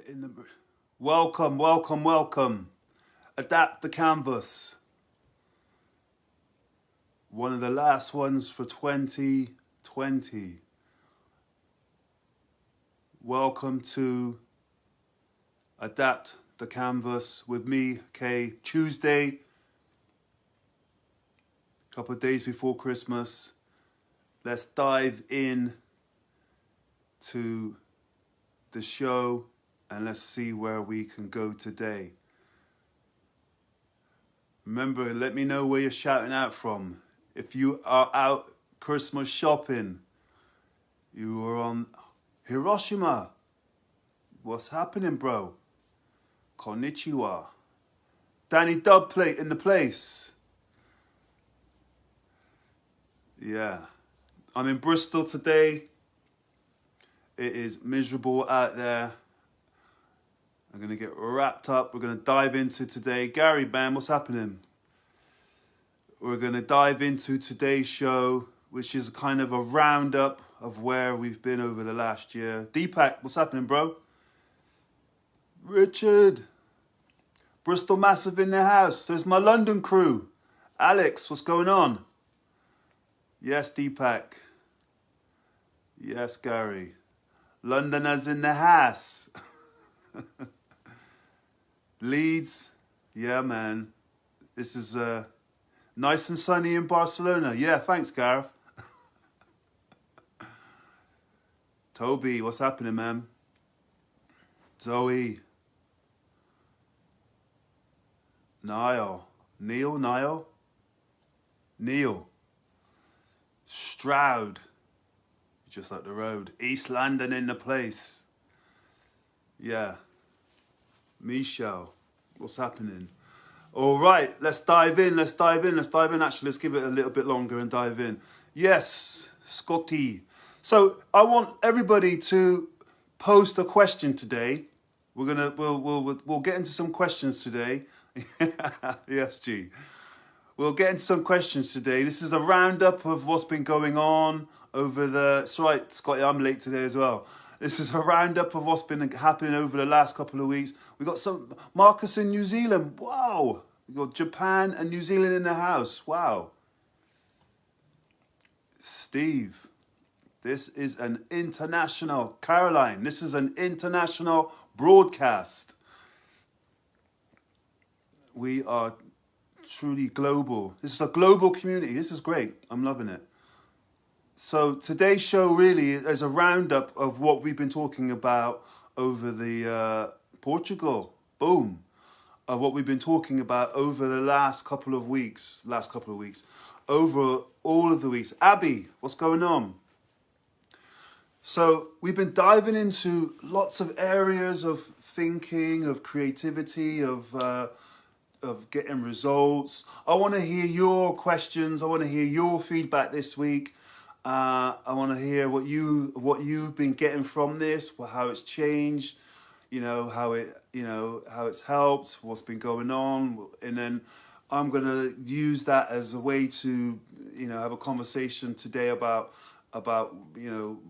in the welcome. Adapt the canvas. One of the last ones for 2020. Welcome to Adapt the Canvas with me, Kay. Tuesday, a couple of days before Christmas. Let's dive in to the show and let's see where we can go today. Remember, let me know where you're shouting out from. If you are out Christmas shopping, you are on Hiroshima. What's happening, bro? Konnichiwa. Danny Dubplate in the place. Yeah. I'm in Bristol today. It is miserable out there. I'm going to get wrapped up. We're going to dive into today. Gary, man, what's happening? We're going to dive into today's show, which is kind of a roundup of where we've been over the last year. Deepak, what's happening, bro? Richard. Bristol Massive in the house. There's my London crew. Alex, what's going on? Yes, Deepak. Yes, Gary. Londoners in the house. Leeds. Yeah, man. This is nice and sunny in Barcelona. Yeah, thanks, Gareth. Toby, what's happening, man? Zoe. Niall. Neil. Stroud. Just like the road. East London in the place. Yeah. Michelle. What's happening? All right, let's dive in. Actually, let's give it a little bit longer and dive in. Yes, Scotty. So I want everybody to post a question today. We'll get into some questions today. Yes, G. We'll get into some questions today. This is a roundup of what's been going on over the... It's right, Scotty, I'm late today as well. This is a roundup of what's been happening over the last couple of weeks. We got some... Marcus in New Zealand. Wow. We got Japan and New Zealand in the house. Wow. Steve. This is an international... Caroline, this is an international broadcast. We are truly global. This is a global community. This is great. I'm loving it. So today's show really is a roundup of what we've been talking about over the Portugal. Boom. Of what we've been talking about over the last couple of weeks. Over all of the weeks. Abby, what's going on? So we've been diving into lots of areas of thinking, of creativity, of getting results. I want to hear your questions. I want to hear your feedback this week. I want to hear what you've been getting from this, how it's changed, how it's helped, what's been going on, and then I'm gonna use that as a way to have a conversation today about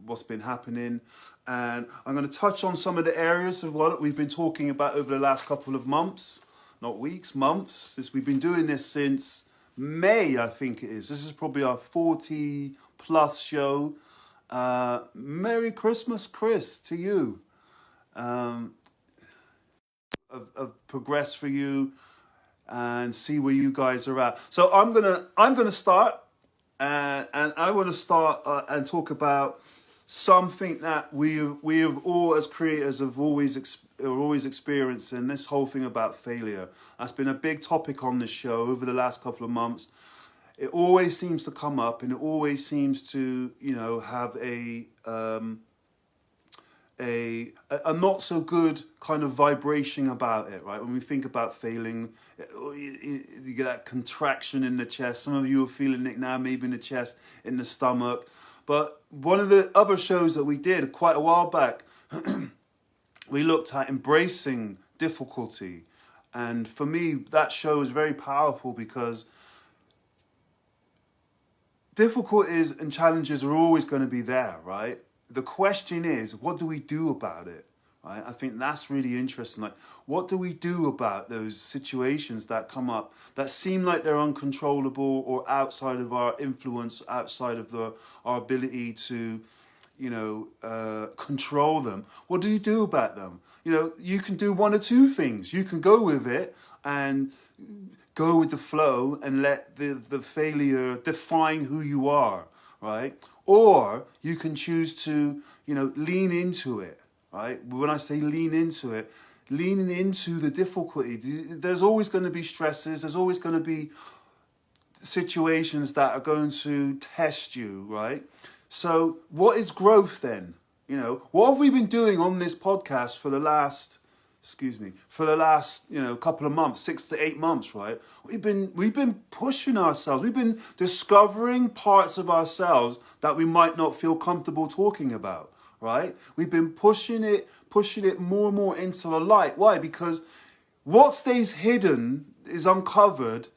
what's been happening, and I'm going to touch on some of the areas of what we've been talking about over the last couple of months, not weeks, months. Since we've been doing this since May, I think it is. This is probably our 40+ show. Merry Christmas, Chris, to you. Of progress for you and see where you guys are at. So I'm gonna start, and I want to start and talk about something that we have all as creators are always experiencing. This whole thing about failure. That's been a big topic on this show over the last couple of months. It always seems to come up, and it always seems to, have a not so good kind of vibration about it, right? When we think about failing, you get that contraction in the chest. Some of you are feeling it now, maybe in the chest, in the stomach. But one of the other shows that we did quite a while back, we looked at embracing difficulty. And for me, that show is very powerful because difficulties and challenges are always going to be there, right? The question is, what do we do about it? right? I think that's really interesting. Like, what do we do about those situations that come up that seem like they're uncontrollable or outside of our influence, outside of our ability to, control them? What do you do about them? You can do one or two things. You can go with it and go with the flow and let the failure define who you are, right? Or you can choose to, lean into it, right? When I say lean into it, leaning into the difficulty. There's always going to be stresses. There's always going to be situations that are going to test you, right? So what is growth then? What have we been doing on this podcast for the last couple of months, 6 to 8 months, right? We've been pushing ourselves. We've been discovering parts of ourselves that we might not feel comfortable talking about, right? We've been pushing it more and more into the light. Why? Because what stays hidden is uncovered.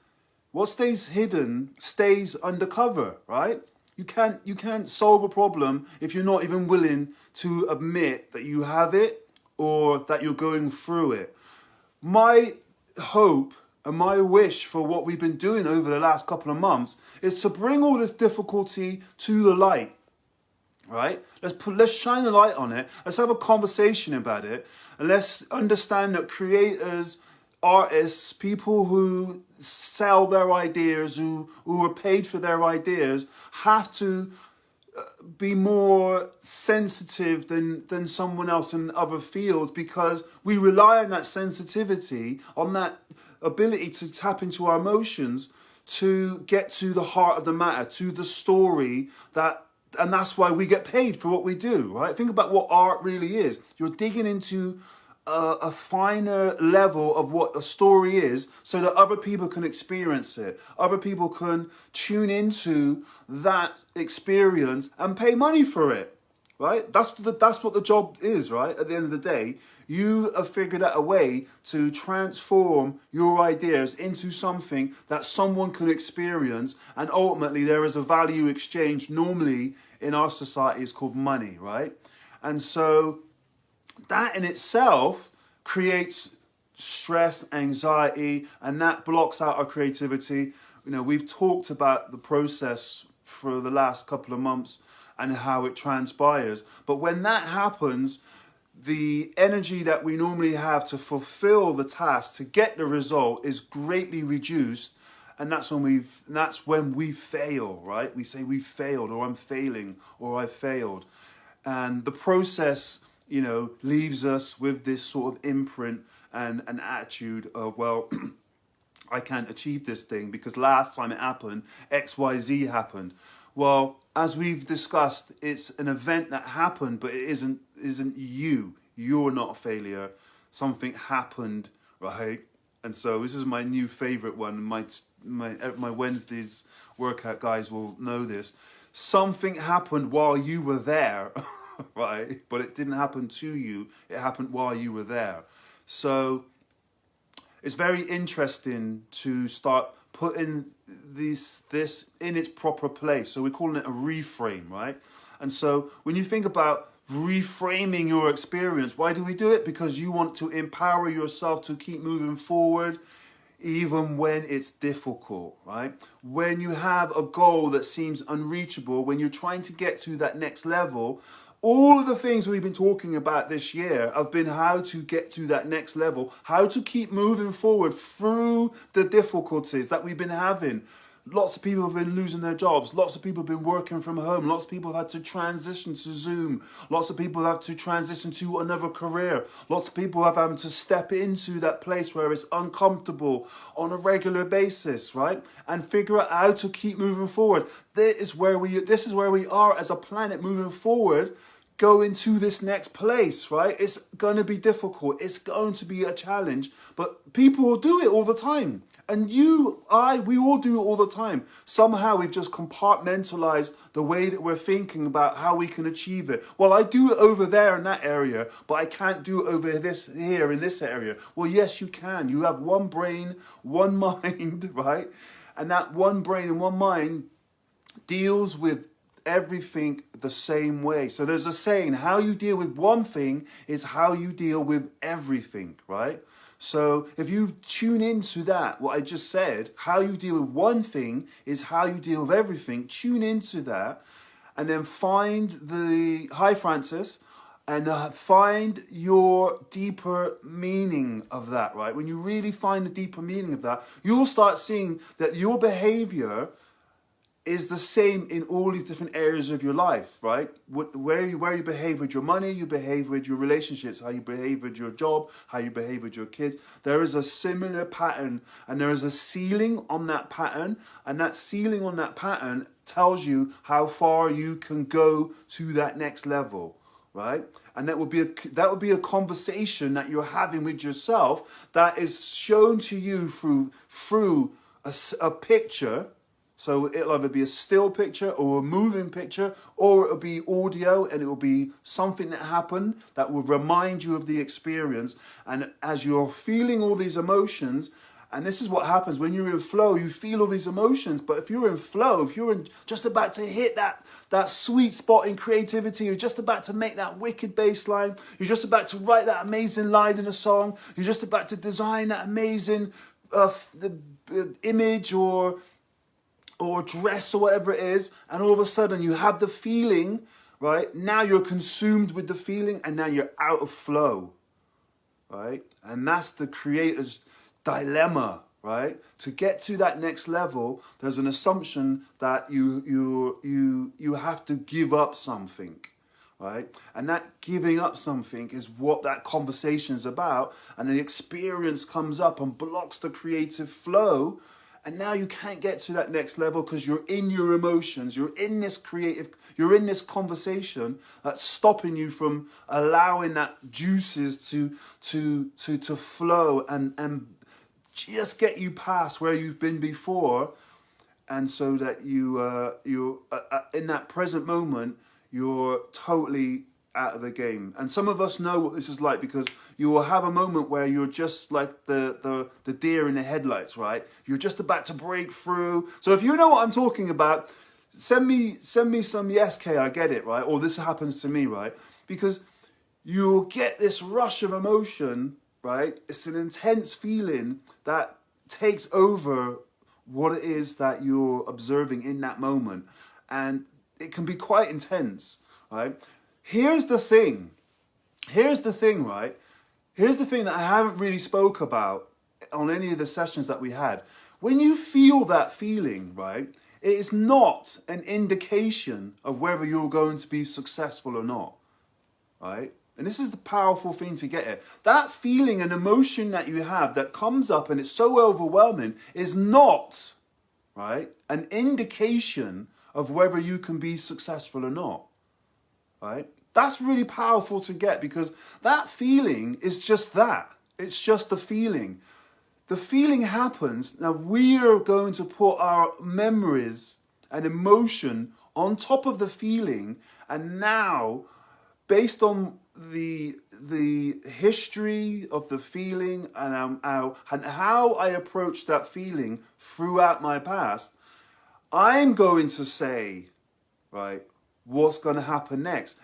What stays hidden stays undercover, right? You can't solve a problem if you're not even willing to admit that you have it or that you're going through it. My hope and my wish for what we've been doing over the last couple of months is to bring all this difficulty to the light, right? Let's shine a light on it. Let's have a conversation about it. And let's understand that creators, artists, people who sell their ideas, who are paid for their ideas, have to be more sensitive than someone else in other fields, because we rely on that sensitivity, on that ability to tap into our emotions to get to the heart of the matter, to the story and that's why we get paid for what we do, right? Think about what art really is. You're digging into a finer level of what a story is so that other people can experience it. Other people can tune into that experience and pay money for it, right? That's what the job is, right? At the end of the day, you have figured out a way to transform your ideas into something that someone can experience, and ultimately there is a value exchange. Normally in our society is called money, right? And so that in itself creates stress, anxiety, and that blocks out our creativity. We've talked about the process for the last couple of months and how it transpires. But when that happens, the energy that we normally have to fulfill the task, to get the result, is greatly reduced. And that's when we fail, right? We say we failed, or I'm failing, or I failed. And the process, leaves us with this sort of imprint and an attitude of, well, I can't achieve this thing because last time it happened, X, Y, Z happened. Well, as we've discussed, it's an event that happened, but it isn't you. You're not a failure. Something happened, right? And so this is my new favorite one. My Wednesdays workout guys will know this. Something happened while you were there. Right? But it didn't happen to you. It happened while you were there. So it's very interesting to start putting this in its proper place. So we're calling it a reframe, right? And so when you think about reframing your experience, why do we do it? Because you want to empower yourself to keep moving forward, even when it's difficult, right? When you have a goal that seems unreachable, when you're trying to get to that next level, all of the things we've been talking about this year have been how to get to that next level, how to keep moving forward through the difficulties that we've been having. Lots of people have been losing their jobs. Lots of people have been working from home. Lots of people have had to transition to Zoom. Lots of people have to transition to another career. Lots of people have had to step into that place where it's uncomfortable on a regular basis, right? And figure out how to keep moving forward. This is where we are as a planet moving forward, going to this next place, right? It's going to be difficult. It's going to be a challenge, but people will do it all the time. And we all do it all the time. Somehow we've just compartmentalized the way that we're thinking about how we can achieve it. Well, I do it over there in that area, but I can't do it over here in this area. Well, yes, you can. You have one brain, one mind, right? And that one brain and one mind deals with everything the same way. So there's a saying, how you deal with one thing is how you deal with everything, right? So if you tune into that, what I just said, how you deal with one thing is how you deal with everything, tune into that, and then find the, hi Francis, and find your deeper meaning of that, right? When you really find the deeper meaning of that, you'll start seeing that your behavior is the same in all these different areas of your life, right? Where you behave with your money, you behave with your relationships, how you behave with your job, how you behave with your kids. There is a similar pattern, and there is a ceiling on that pattern, and that ceiling on that pattern tells you how far you can go to that next level, right? And that would be a conversation that you're having with yourself that is shown to you through a picture. So it'll either be a still picture or a moving picture, or it'll be audio, and it will be something that happened that will remind you of the experience. And as you're feeling all these emotions, and this is what happens when you're in flow, you feel all these emotions. But if you're in flow, if you're just about to hit that sweet spot in creativity, you're just about to make that wicked bass line, you're just about to write that amazing line in a song, you're just about to design that amazing image or dress or whatever it is, and all of a sudden you have the feeling, right? Now you're consumed with the feeling, and now you're out of flow, right? And that's the creator's dilemma, right? To get to that next level, there's an assumption that you have to give up something, right? And that giving up something is what that conversation is about, and the experience comes up and blocks the creative flow. And now you can't get to that next level because you're in your emotions, you're in this conversation that's stopping you from allowing that juices to flow and just get you past where you've been before. And so that you're in that present moment, you're totally out of the game. And some of us know what this is like, because you will have a moment where you're just like the deer in the headlights, right? You're just about to break through. So if you know what I'm talking about, send me some yes, Kay, I get it, right? Or this happens to me, right? Because you'll get this rush of emotion, right? It's an intense feeling that takes over what it is that you're observing in that moment. And it can be quite intense, right? Here's the thing, right? Here's the thing that I haven't really spoke about on any of the sessions that we had. When you feel that feeling, right, it is not an indication of whether you're going to be successful or not, right? And this is the powerful thing to get it. That feeling and emotion that you have that comes up and it's so overwhelming is not, right, an indication of whether you can be successful or not. Right? That's really powerful to get, because that feeling is just that. It's just the feeling. The feeling happens. Now we're going to put our memories and emotion on top of the feeling. And now, based on the history of the feeling and how I approached that feeling throughout my past, I'm going to say, right, what's going to happen next.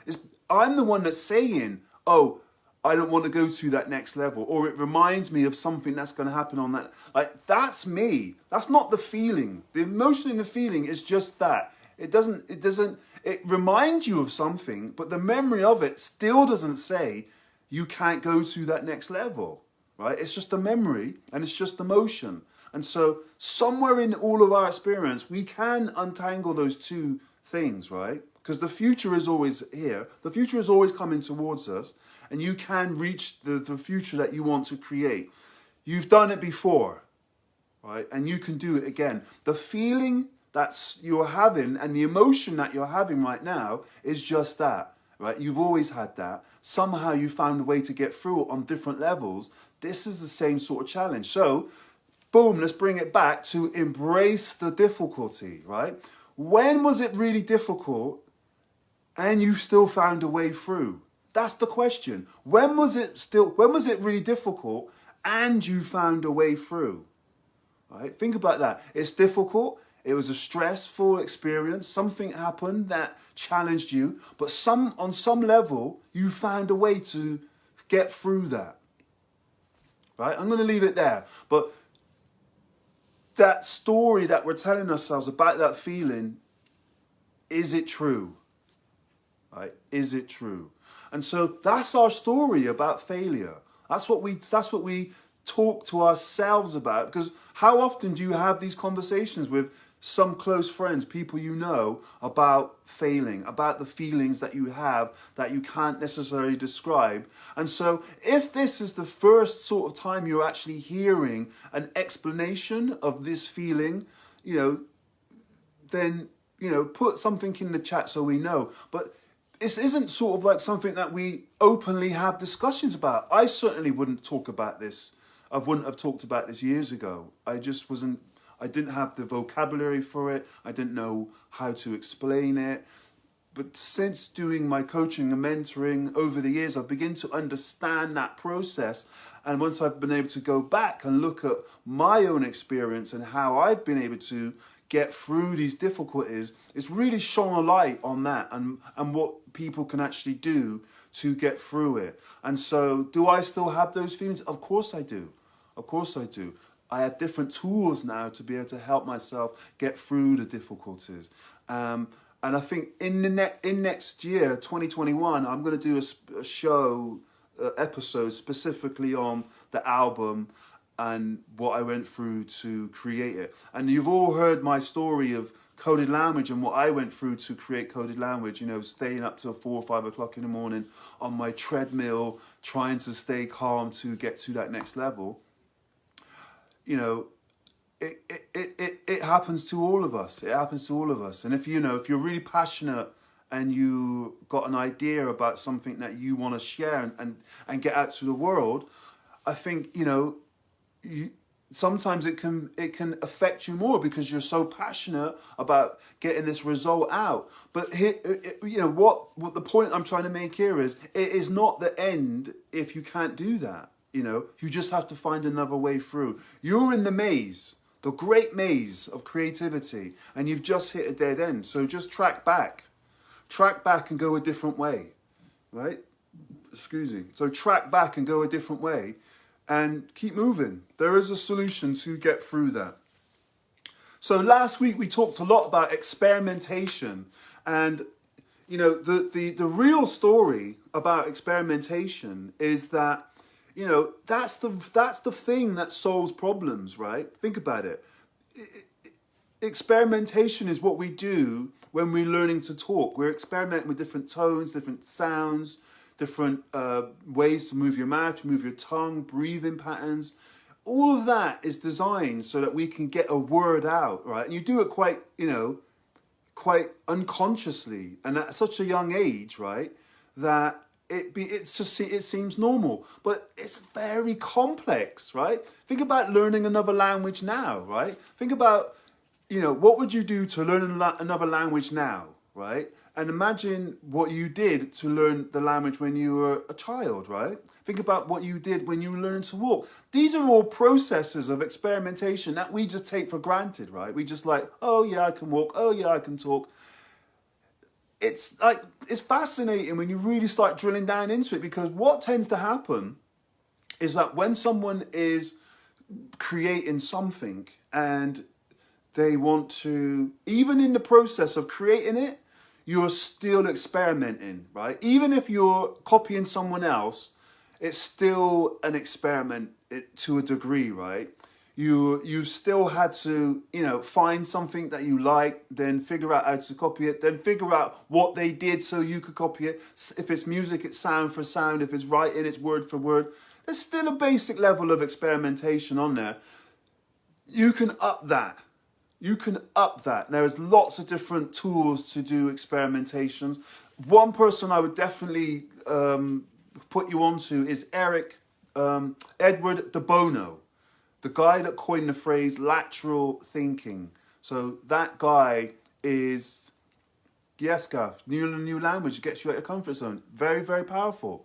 I'm the one that's saying, oh, I don't want to go to that next level, or it reminds me of something that's going to happen on that. Like, that's me. That's not the feeling. The emotion and the feeling is just that. It reminds you of something, but the memory of it still doesn't say you can't go to that next level, right? It's just a memory, and it's just emotion. And so somewhere in all of our experience, we can untangle those two things, right? Because the future is always here. The future is always coming towards us, and you can reach the future that you want to create. You've done it before, right? And you can do it again. The feeling that you're having and the emotion that you're having right now is just that, right? You've always had that. Somehow you found a way to get through it on different levels. This is the same sort of challenge. So, boom, let's bring it back to embrace the difficulty, right? When was it really difficult and you still found a way through? That's the question. When was it really difficult and you found a way through? Right? Think about that. It's difficult. It was a stressful experience. Something happened that challenged you, but on some level, you found a way to get through that. Right? I'm going to leave it there. But that story that we're telling ourselves about that feeling, is it true? Right? Is it true? And so that's our story about failure. That's what we talk to ourselves about. Because how often do you have these conversations with some close friends, people you know, about failing, about the feelings that you have that you can't necessarily describe? And so if this is the first sort of time you're actually hearing an explanation of this feeling, then, put something in the chat so we know. But this isn't sort of like something that we openly have discussions about. I certainly wouldn't talk about this. I wouldn't have talked about this years ago. I didn't have the vocabulary for it. I didn't know how to explain it. But since doing my coaching and mentoring over the years, I've begun to understand that process. And once I've been able to go back and look at my own experience and how I've been able to get through these difficulties, it's really shone a light on that and what people can actually do to get through it. And so, do I still have those feelings? Of course I do. Of course I do. I have different tools now to be able to help myself get through the difficulties. And I think in next year, 2021, I'm going to do a show episode specifically on the album and what I went through to create it. And you've all heard my story of Coded Language and what I went through to create Coded Language, staying up till 4 or 5 o'clock in the morning on my treadmill, trying to stay calm to get to that next level. It happens to all of us. It happens to all of us. And if you're really passionate and you got an idea about something that you want to share and get out to the world, I think, sometimes it can affect you more because you're so passionate about getting this result out. But here, what the point I'm trying to make here is, it is not the end if you can't do that. You just have to find another way through. You're in the maze, the great maze of creativity, and you've just hit a dead end. So just track back and go a different way, right? Excuse me. So track back and go a different way and keep moving. There is a solution to get through that. So last week we talked a lot about experimentation, and the real story about experimentation is that that's the thing that solves problems, right? Think about it. Experimentation is what we do when we're learning to talk. We're experimenting with different tones, different sounds, different ways to move your mouth, to move your tongue, breathing patterns. All of that is designed so that we can get a word out, right? And you do it quite unconsciously, and at such a young age, right? That it seems normal, but it's very complex, right? Think about learning another language now, right? Think about, what would you do to learn another language now, right? And imagine what you did to learn the language when you were a child, right? Think about what you did when you were learning to walk. These are all processes of experimentation that we just take for granted, right? We just oh yeah, I can walk. Oh yeah, I can talk. It's fascinating when you really start drilling down into it, because what tends to happen is that when someone is creating something and they want to, even in the process of creating it, you're still experimenting, right? Even if you're copying someone else, it's still an experiment to a degree, right? You've still had to, find something that you like, then figure out how to copy it, then figure out what they did so you could copy it. If it's music, it's sound for sound. If it's writing, it's word for word. There's still a basic level of experimentation on there. You can up that. There's lots of different tools to do experimentations. One person I would definitely put you onto is Edward de Bono, the guy that coined the phrase lateral thinking. So that guy is, yes, Gav, new language gets you out of your comfort zone. Very, very powerful.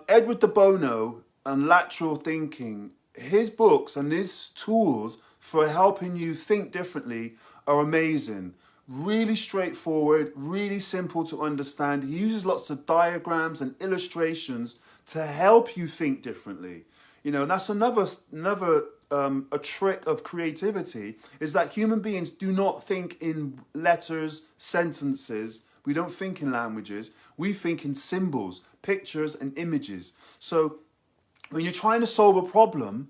Edward de Bono and lateral thinking, his books and his tools for helping you think differently are amazing. Really straightforward, really simple to understand. He uses lots of diagrams and illustrations to help you think differently. You know, and that's another a trick of creativity, is that human beings do not think in letters, sentences. We don't think in languages. We think in symbols, pictures, and images. So when you're trying to solve a problem,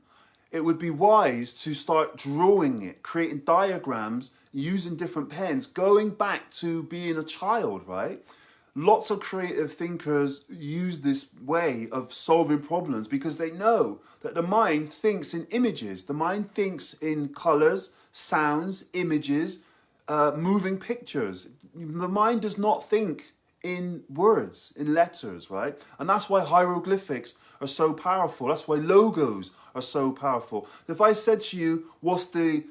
it would be wise to start drawing it, creating diagrams, using different pens, going back to being a child, right? Lots of creative thinkers use this way of solving problems because they know that the mind thinks in images. The mind thinks in colors, sounds, images, moving pictures. The mind does not think in words, in letters, right? And that's why hieroglyphics are so powerful. That's why logos are so powerful. If I said to you, what's the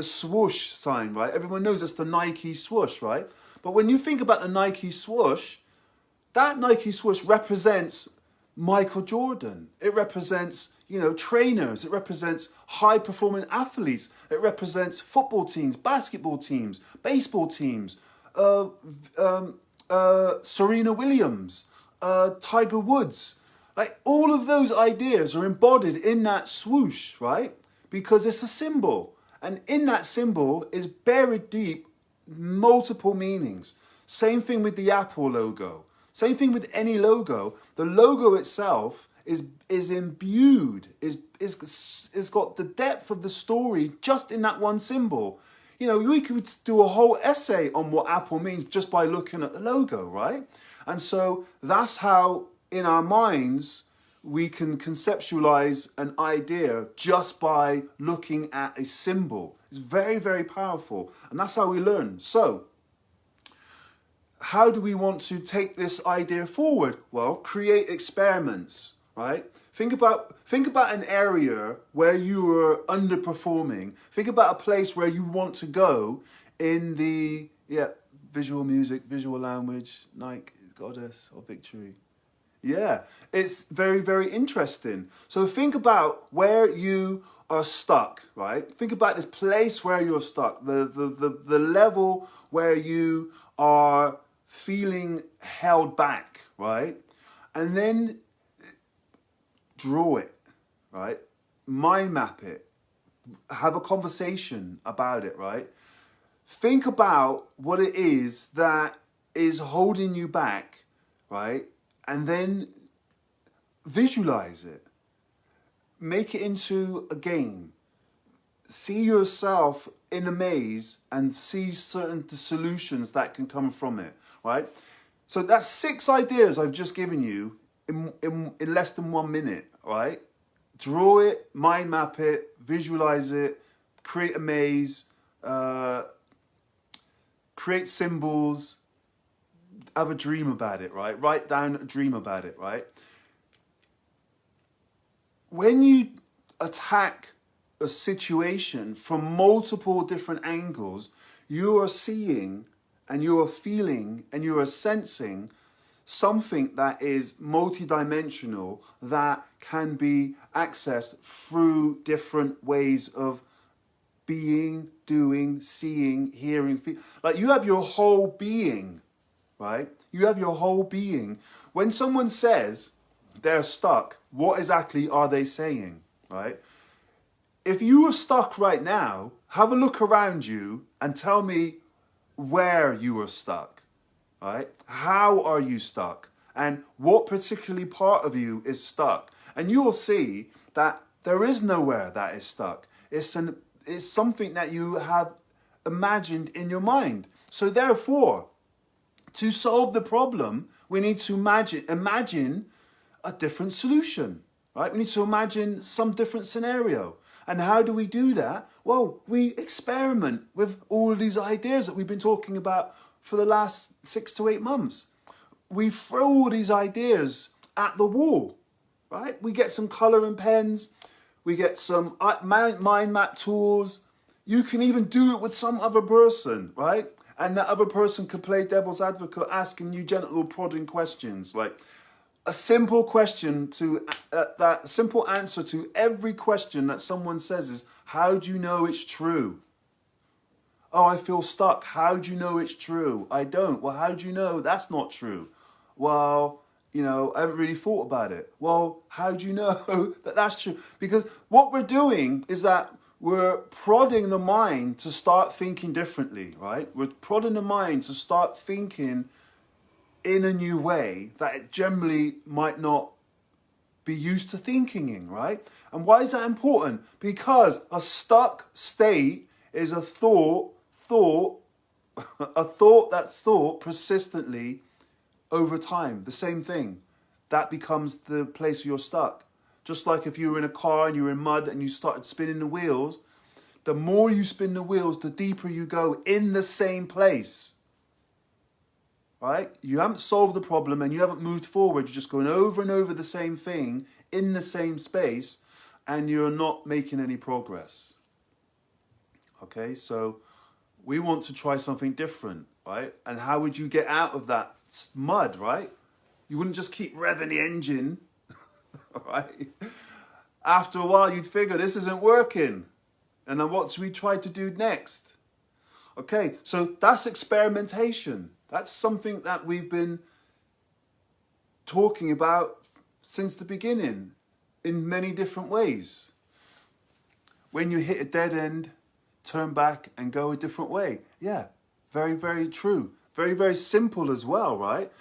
swoosh sign, right? Everyone knows it's the Nike swoosh, right? But when you think about the Nike swoosh, that Nike swoosh represents Michael Jordan. It represents, you know, trainers. It represents high-performing athletes. It represents football teams, basketball teams, baseball teams, Serena Williams, Tiger Woods. Like, all of those ideas are embodied in that swoosh, right? Because it's a symbol. And in that symbol is buried deep multiple meanings. Same thing with the Apple logo. Same thing with any logo. The logo itself is imbued, is got the depth of the story just in that one symbol. You know, we could do a whole essay on what Apple means just by looking at the logo, right? And so that's how, in our minds, we can conceptualize an idea just by looking at a symbol. It's very, very powerful. And that's how we learn. So, how do we want to take this idea forward? Well, create experiments, right? Think about an area where you are underperforming. Think about a place where you want to go in the, visual music, visual language, Nike, Goddess, or Victory. Yeah, it's very, very interesting. So think about where you are stuck, right? Think about this place where you're stuck, the level where you are feeling held back, right? And then draw it, right? Mind map it. Have a conversation about it, right? Think about what it is that is holding you back, right? And then visualize it. Make it into a game. See yourself in a maze and see certain solutions that can come from it, right? So that's 6 ideas I've just given you in less than 1 minute, right? Draw it, mind map it, visualize it, create a maze, create symbols, have a dream about it, right? Write down a dream about it, right? When you attack a situation from multiple different angles, you are seeing and you are feeling and you are sensing something that is multidimensional that can be accessed through different ways of being, doing, seeing, hearing, like you have your whole being, right? You have your whole being. When someone says they're stuck, what exactly are they saying, right? If you are stuck right now, have a look around you and tell me where you are stuck, right? How are you stuck? And what particularly part of you is stuck? And you will see that there is nowhere that is stuck. It's something that you have imagined in your mind. So therefore, to solve the problem, we need to imagine a different solution, right? We need to imagine some different scenario. And how do we do that? Well, we experiment with all of these ideas that we've been talking about for the last 6 to 8 months. We throw all these ideas at the wall, right? We get some coloring pens, we get some mind map tools. You can even do it with some other person, right? And that other person could play devil's advocate, asking you gentle prodding questions. Like a simple question to, that simple answer to every question that someone says is, how do you know it's true? Oh, I feel stuck. How do you know it's true? I don't. Well, how do you know that's not true? Well, you know, I haven't really thought about it. Well, how do you know that that's true? Because what we're doing is that we're prodding the mind to start thinking differently, right? We're prodding the mind to start thinking in a new way that it generally might not be used to thinking in, right? And why is that important? Because a stuck state is a a thought that's thought persistently over time. The same thing. That becomes the place where you're stuck. Just like if you were in a car and you were in mud and you started spinning the wheels, the more you spin the wheels, the deeper you go in the same place. Right? You haven't solved the problem and you haven't moved forward. You're just going over and over the same thing in the same space and you're not making any progress. Okay, so we want to try something different, right? And how would you get out of that mud, right? You wouldn't just keep revving the engine, right? After a while, you'd figure this isn't working. And then what should we try to do next? Okay, so that's experimentation. That's something that we've been talking about since the beginning in many different ways. When you hit a dead end, turn back and go a different way. Yeah, very, very true. Very, very simple as well, right?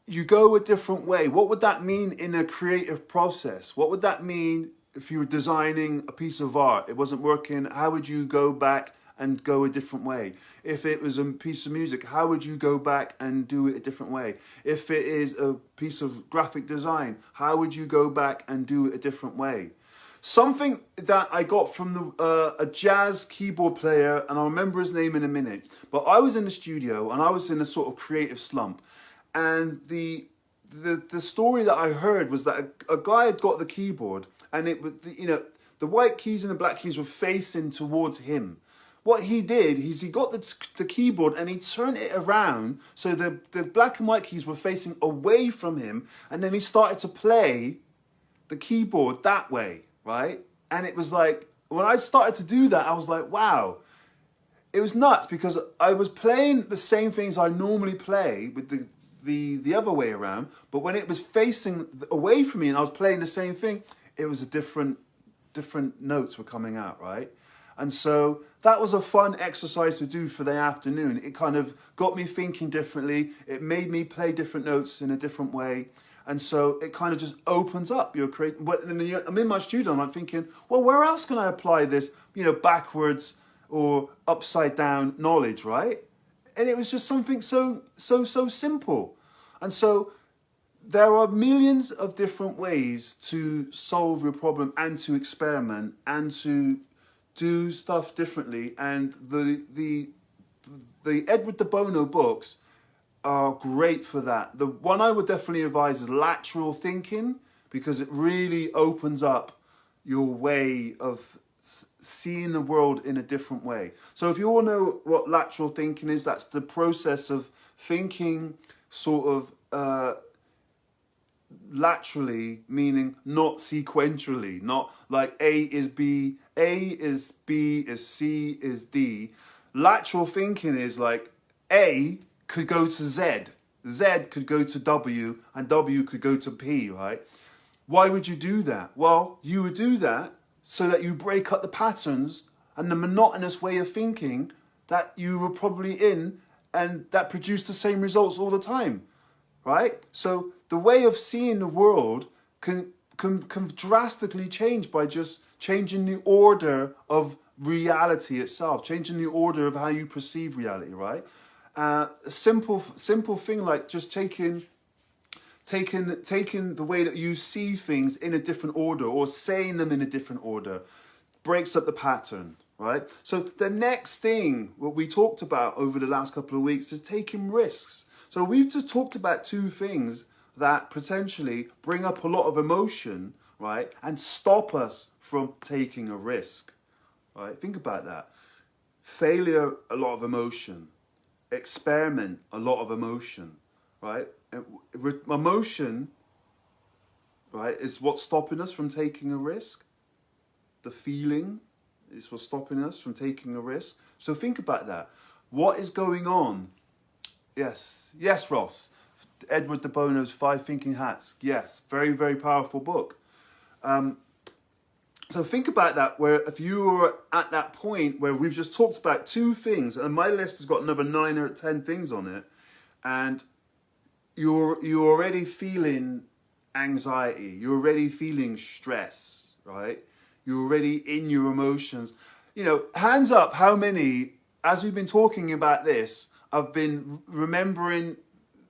You go a different way. What would that mean in a creative process? What would that mean if you were designing a piece of art? It wasn't working. How would you go back and go a different way? If it was a piece of music, how would you go back and do it a different way? If it is a piece of graphic design, how would you go back and do it a different way? Something that I got from a jazz keyboard player, and I'll remember his name in a minute, but I was in the studio and I was in a sort of creative slump. And the story that I heard was that a guy had got the keyboard and it was, you know, the white keys and the black keys were facing towards him. What he did is he got the keyboard and he turned it around so the black and white keys were facing away from him, and then he started to play the keyboard that way, right? And it was like, when I started to do that, I was like, wow. It was nuts because I was playing the same things I normally play with the other way around, but when it was facing away from me and I was playing the same thing, it was a different notes were coming out, right? And so that was a fun exercise to do for the afternoon. It kind of got me thinking differently. It made me play different notes in a different way. And so it kind of just opens up your creative. But I'm in my studio and I'm thinking, well, where else can I apply this, you know, backwards or upside down knowledge, right? And it was just something so simple. And so there are millions of different ways to solve your problem and to experiment and to do stuff differently. And the Edward de Bono books are great for that. The one I would definitely advise is Lateral Thinking, because it really opens up your way of seeing the world in a different way. So if you all know what lateral thinking is, that's the process of thinking sort of laterally, meaning not sequentially, not like A is B is C is D. Lateral thinking is like A could go to Z, Z could go to W, and W could go to P, right? Why would you do that? Well, you would do that so that you break up the patterns and the monotonous way of thinking that you were probably in and that produced the same results all the time, right? So the way of seeing the world can drastically change by just changing the order of reality itself, changing the order of how you perceive reality, right? A simple thing like just taking the way that you see things in a different order or saying them in a different order breaks up the pattern, right? So the next thing, what we talked about over the last couple of weeks, is taking risks. So we've just talked about two things that potentially bring up a lot of emotion, right? And stop us from taking a risk, right? Think about that. Failure, a lot of emotion. Experiment, a lot of emotion, right? Emotion, right, is what's stopping us from taking a risk. The feeling, It's what's stopping us from taking a risk. So think about that. What is going on? Yes, yes, Ross. Edward de Bono's Five Thinking Hats. Yes, very, very powerful book. So think about that, where if you're at that point where we've just talked about two things, and my list has got another 9 or 10 things on it, and you're already feeling anxiety, you're already feeling stress, right? You're already in your emotions. You know, hands up, how many, as we've been talking about this, I've been remembering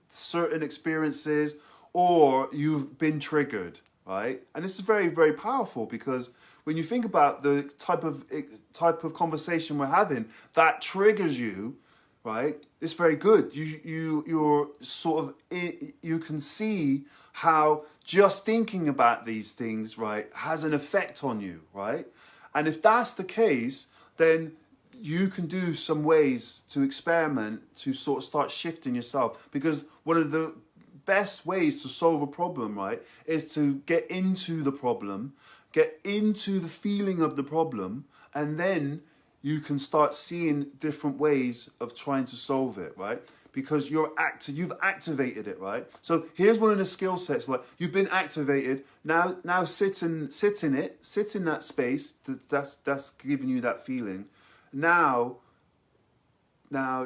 certain experiences, or you've been triggered, right? And this is very, very powerful, because when you think about the type of conversation we're having that triggers you, right? It's very good. You're sort of you can see how just thinking about these things, right, has an effect on you, right? And if that's the case, then you can do some ways to experiment to sort of start shifting yourself, because one of the best ways to solve a problem, right, is to get into the problem, get into the feeling of the problem, and then you can start seeing different ways of trying to solve it, right? Because you've activated it, right? So here's one of the skill sets, like you've been activated. Now sit in it, sit in that space that's giving you that feeling. Now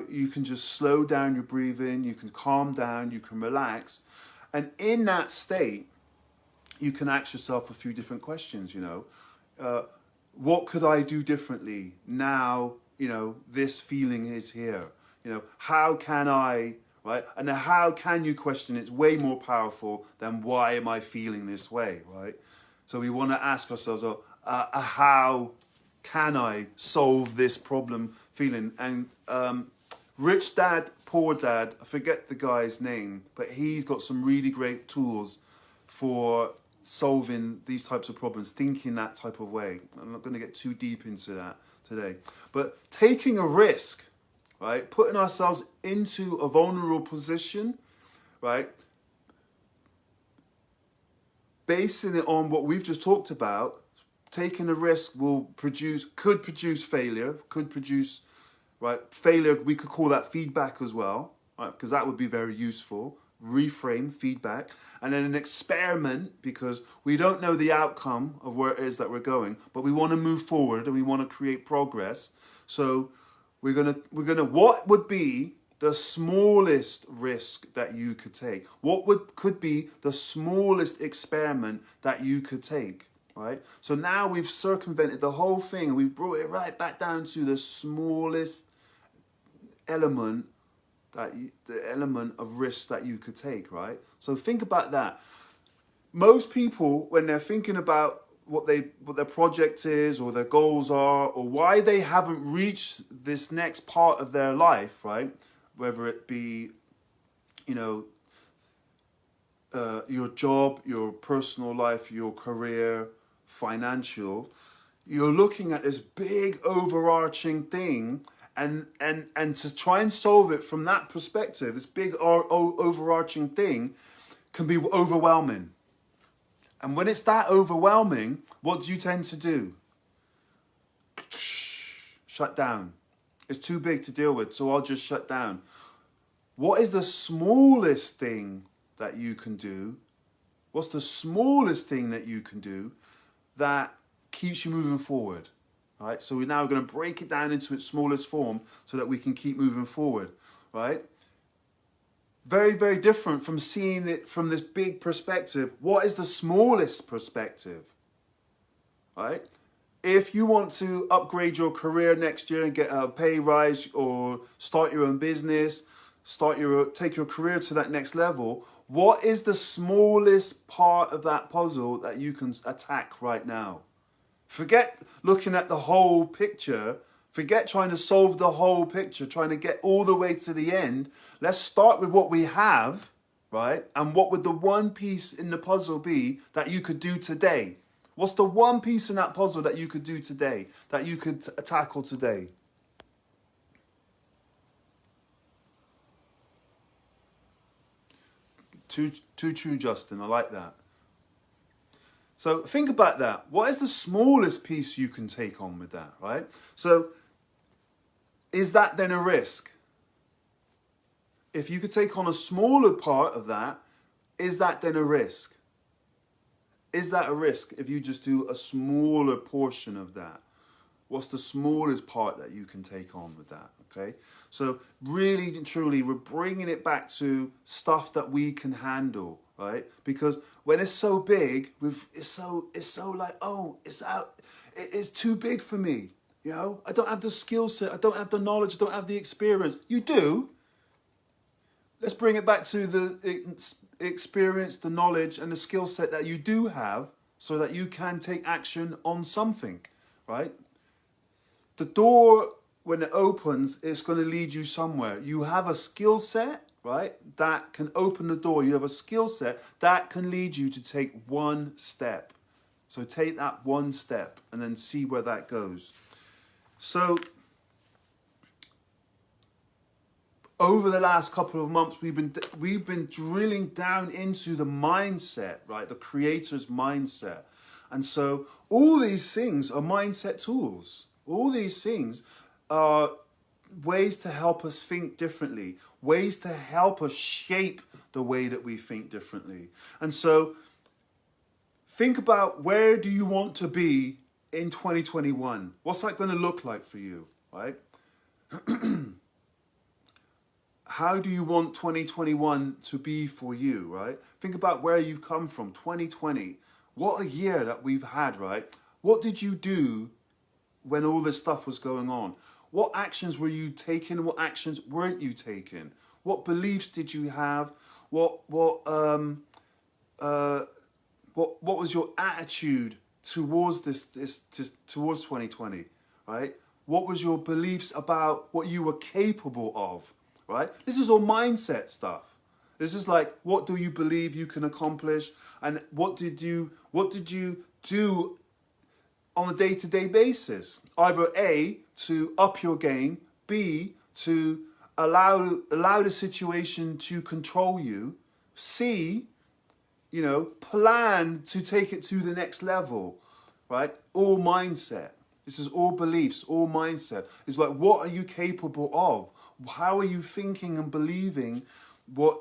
you can just slow down your breathing, you can calm down, you can relax. And in that state, you can ask yourself a few different questions, you know. What could I do differently now, you know, this feeling is here? You know, how can I, right? And the how can you question, it's way more powerful than why am I feeling this way, right? So we want to ask ourselves, how can I solve this problem feeling? And Rich Dad, Poor Dad, I forget the guy's name, but he's got some really great tools for solving these types of problems, thinking that type of way. I'm not going to get too deep into that today. But taking a risk, right? Putting ourselves into a vulnerable position, right? Basing it on what we've just talked about, taking a risk could produce failure, right? Failure, we could call that feedback as well, right? Because that would be very useful. Reframe, feedback, and then an experiment, because we don't know the outcome of where it is that we're going, but we want to move forward and we want to create progress. So we're gonna what would be the smallest risk that you could take? What could be the smallest experiment that you could take? Right? So now we've circumvented the whole thing and we've brought it right back down to the smallest element, the element of risk that you could take, right? So think about that. Most people, when they're thinking about what their project is or their goals are, or why they haven't reached this next part of their life, right? Whether it be, you know, your job, your personal life, your career, financial, you're looking at this big overarching thing, and to try and solve it from that perspective, this big overarching thing can be overwhelming. And when it's that overwhelming, what do you tend to do? Shut down. It's too big to deal with, so I'll just shut down. What is the smallest thing that you can do? What's the smallest thing that you can do that keeps you moving forward? Right? So we're now going to break it down into its smallest form so that we can keep moving forward, right? Very, very different from seeing it from this big perspective. What is the smallest perspective, right? If you want to upgrade your career next year and get a pay rise, or start your own business, take your career to that next level, what is the smallest part of that puzzle that you can attack right now? Forget looking at the whole picture. Forget trying to solve the whole picture, trying to get all the way to the end. Let's start with what we have, right? And what would the one piece in the puzzle be that you could do today? What's the one piece in that puzzle that you could do today, that you could tackle today? Too true, Justin. I like that. So think about that. What is the smallest piece you can take on with that, right? So is that then a risk? If you could take on a smaller part of that, is that then a risk? Is that a risk if you just do a smaller portion of that? What's the smallest part that you can take on with that, okay? So really and truly, we're bringing it back to stuff that we can handle, right? Because when it's so big, it's so like, oh, it's too big for me, you know? I don't have the skill set, I don't have the knowledge, I don't have the experience. You do. Let's bring it back to the experience, the knowledge, and the skill set that you do have so that you can take action on something, right? The door, when it opens, it's going to lead you somewhere. You have a skill set, right, that can open the door. You have a skill set that can lead you to take one step. So take that one step and then see where that goes. So over the last couple of months, we've been drilling down into the mindset, right? The creator's mindset. And so all these things are mindset tools. All these things are ways to help us think differently, ways to help us shape the way that we think differently. And so think about, where do you want to be in 2021? What's that going to look like for you, right? How do you want 2021 to be for you, right? Think about where you've come from, 2020. What a year that we've had, right? What did you do when all this stuff was going on? What actions were you taking? What actions weren't you taking? What beliefs did you have? What was your attitude towards towards 2020, right? What was your beliefs about what you were capable of, right? This is all mindset stuff. This is like, what do you believe you can accomplish, and what did you do on a day-to-day basis? Either A, to up your game, B, to allow the situation to control you, C, you know, plan to take it to the next level, right? All mindset. This is all beliefs, all mindset. It's like, what are you capable of? How are you thinking and believing what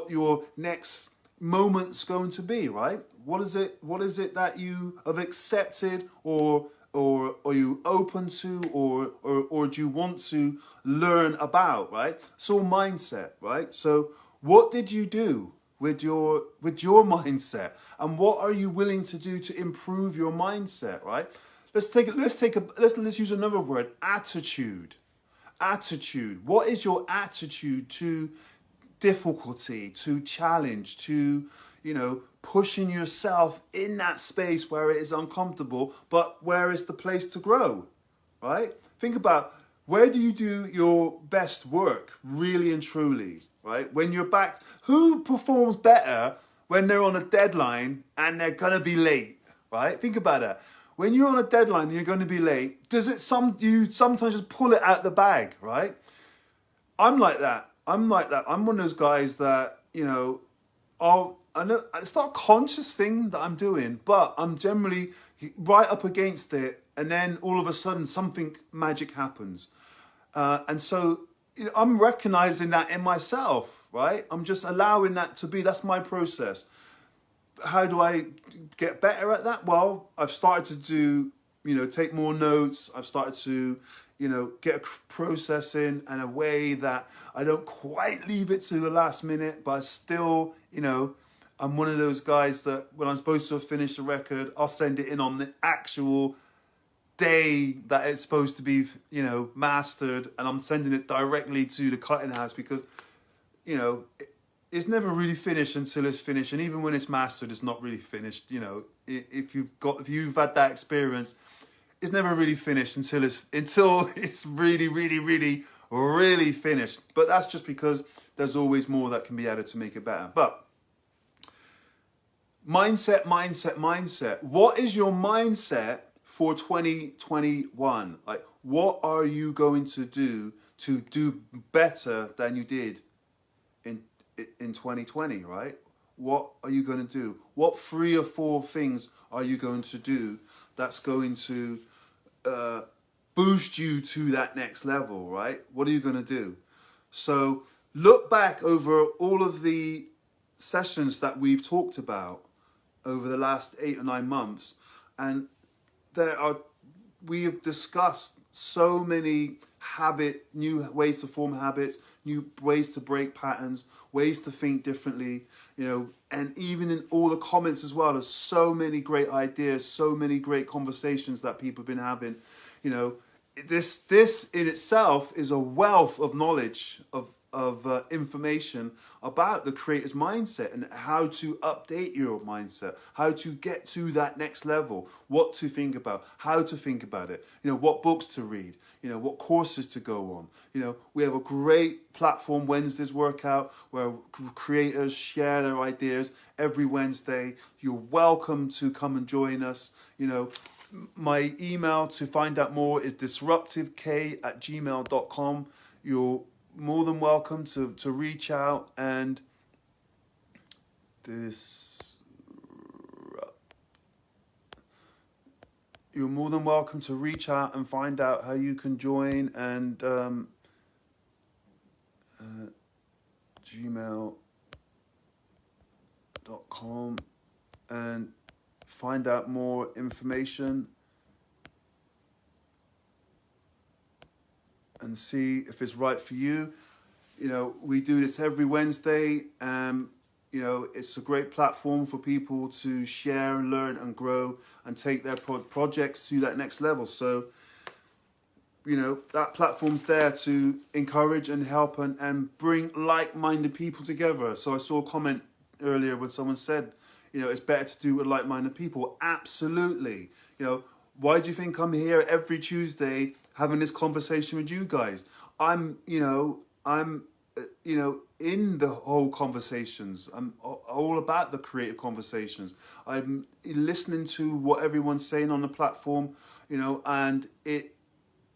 your next moment's going to be, right? What is it that you have accepted, or are you open to, or do you want to learn about, right? It's all mindset, right? So what did you do with your mindset, and what are you willing to do to improve your mindset, right? Let's use another word, attitude. Attitude. What is your attitude to difficulty, to challenge, to, you know, pushing yourself in that space where it is uncomfortable, but where is the place to grow, right? Think about, where do you do your best work, really and truly, right? When you're back, who performs better when they're on a deadline and they're gonna be late, right? Think about that. When you're on a deadline and you're going to be late, do you sometimes just pull it out the bag, right? I'm like that. I'm one of those guys that, you know, I know it's not a conscious thing that I'm doing, but I'm generally right up against it, and then all of a sudden something magic happens. And so, you know, I'm recognizing that in myself, right? I'm just allowing that to be. That's my process. How do I get better at that? Well, I've started to do, you know, take more notes. I've started to, you know, get a process in a way that I don't quite leave it to the last minute, but I still, you know, I'm one of those guys that when I'm supposed to have finished a record, I'll send it in on the actual day that it's supposed to be, you know, mastered, and I'm sending it directly to the cutting house because, you know, it's never really finished until it's finished, and even when it's mastered, it's not really finished. You know, if you've had that experience, it's never really finished until it's really, really, really, really finished. But that's just because there's always more that can be added to make it better. But mindset. What is your mindset for 2021? Like, what are you going to do better than you did in 2020, right? what are you going to do? What 3 or 4 things are you going to do that's going to boost you to that next level, right? What are you going to do? So look back over all of the sessions that we've talked about over the last 8 or 9 months, and we have discussed so many new ways to form habits, new ways to break patterns, ways to think differently, and even in all the comments as well, there's so many great ideas, so many great conversations that people have been having. This in itself is a wealth of knowledge, of information about the creator's mindset and how to update your mindset, how to get to that next level, what to think about, how to think about it, what books to read, what courses to go on. We have a great platform, Wednesday's Workout, where creators share their ideas every Wednesday. You're welcome to come and join us. My email to find out more is disruptivek@gmail.com. You're more than welcome to reach out and you're more than welcome to reach out and find out how you can join, and gmail.com, and find out more information and see if it's right for you. We do this every Wednesday. It's a great platform for people to share and learn and grow and take their projects to that next level. So, that platform's there to encourage and help and bring like-minded people together. So I saw a comment earlier when someone said, it's better to do it with like-minded people. Absolutely. Why do you think I'm here every Tuesday having this conversation with you guys? I'm in the whole conversations. I'm all about the creative conversations. I'm listening to what everyone's saying on the platform, and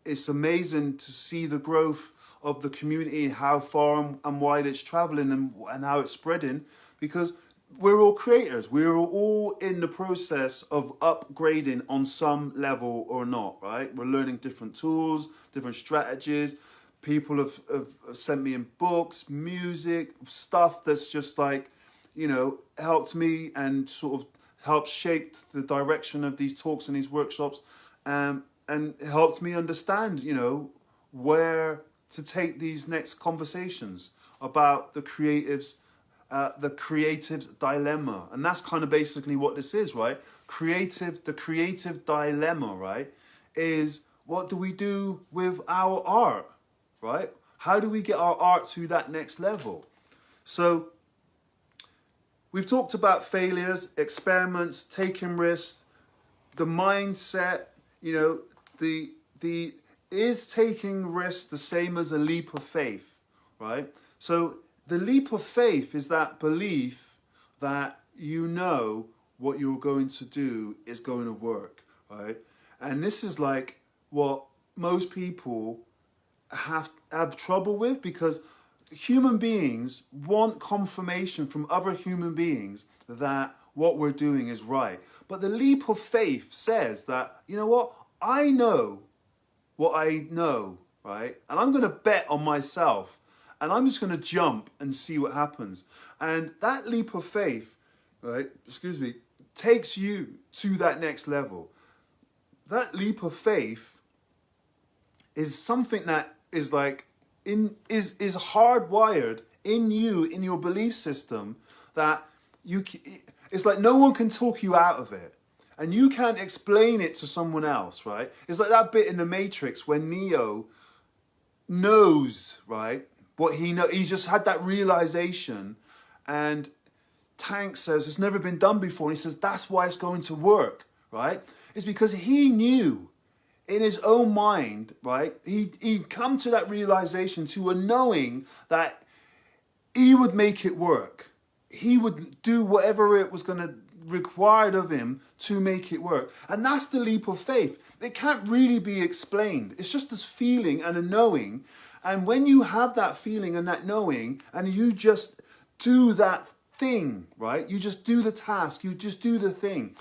it's amazing to see the growth of the community, how far and wide it's traveling and how it's spreading, because we're all creators. We're all in the process of upgrading on some level or not, right? We're learning different tools, different strategies. People have sent me in books, music, stuff that's just helped me and sort of helped shape the direction of these talks and these workshops, and helped me understand, where to take these next conversations about the creative's dilemma. And that's kind of basically what this is, right? The creative dilemma, right, is what do we do with our art, right? How do we get our art to that next level? So we've talked about failures, experiments, taking risks, the mindset, is taking risks the same as a leap of faith, right? So the leap of faith is that belief that what you're going to do is going to work, right? And this is what most people have trouble with, because human beings want confirmation from other human beings that what we're doing is right. But the leap of faith says that, I know what I know, right? And I'm going to bet on myself, and I'm just going to jump and see what happens. And that leap of faith, right, takes you to that next level. That leap of faith is something that is is hardwired in you, in your belief system, that it's like no one can talk you out of it. And you can't explain it to someone else, right? It's like that bit in The Matrix when Neo knows, right, what he knows. He's just had that realization, and Tank says it's never been done before. And he says that's why it's going to work, right? It's because he knew in his own mind, right? He'd come to that realization, to a knowing that he would make it work. He would do whatever it was going to required of him to make it work. And that's the leap of faith. It can't really be explained. It's just this feeling and a knowing. And when you have that feeling and that knowing, and you just do that thing, right? You just do the task, you just do the thing,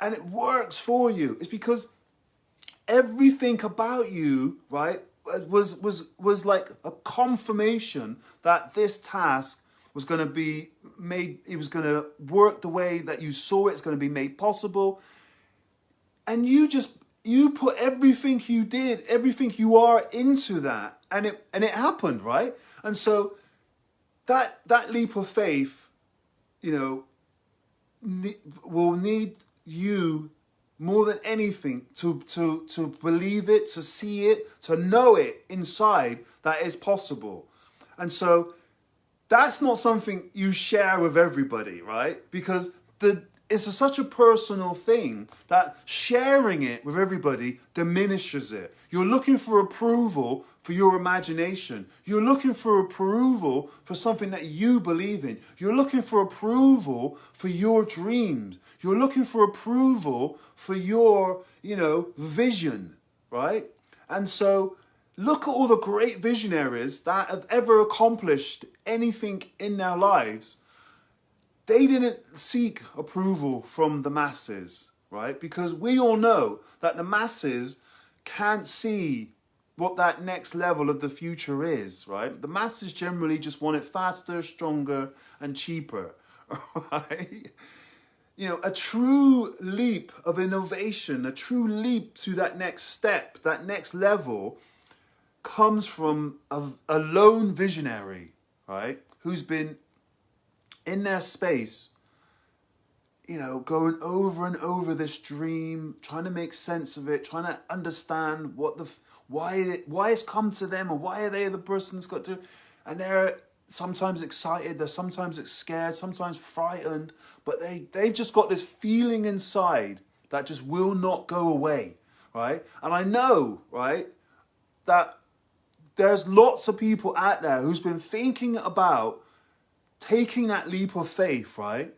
and it works for you. It's because everything about you, right, was like a confirmation that this task was going to be made, it was going to work the way that you saw it's going to be made possible. And you put everything you did, everything you are into that, and it happened, right? And so that leap of faith, you know, will need you more than anything to believe it, to see it, to know it inside that is possible. And so that's not something you share with everybody, right? Because it's such a personal thing that sharing it with everybody diminishes it. You're looking for approval for your imagination. You're looking for approval for something that you believe in. You're looking for approval for your dreams. You're looking for approval for your, you know, vision, right? And so look at all the great visionaries that have ever accomplished anything in their lives. They didn't seek approval from the masses, right? Because we all know that the masses can't see what that next level of the future is, right? The masses generally just want it faster, stronger, and cheaper, right? You know, a true leap of innovation, a true leap to that next step, that next level, comes from a lone visionary, right? Who's been in their space, you know, going over and over this dream, trying to make sense of it, trying to understand why it's come to them, or why are they the person that's got to, and they're sometimes excited, they're sometimes scared, sometimes frightened, but they've just got this feeling inside that just will not go away, right? And I know, right, that there's lots of people out there who's been thinking about taking that leap of faith, right?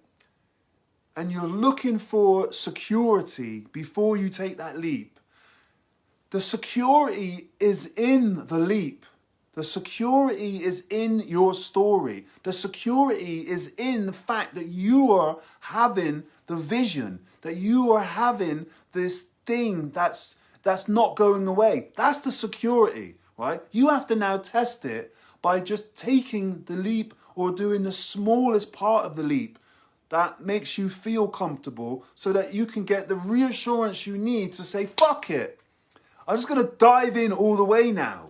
And you're looking for security before you take that leap. The security is in the leap. The security is in your story. The security is in the fact that you are having the vision, that you are having this thing that's not going away. That's the security, right? You have to now test it by just taking the leap, or doing the smallest part of the leap that makes you feel comfortable, so that you can get the reassurance you need to say, fuck it. I'm just going to dive in all the way now.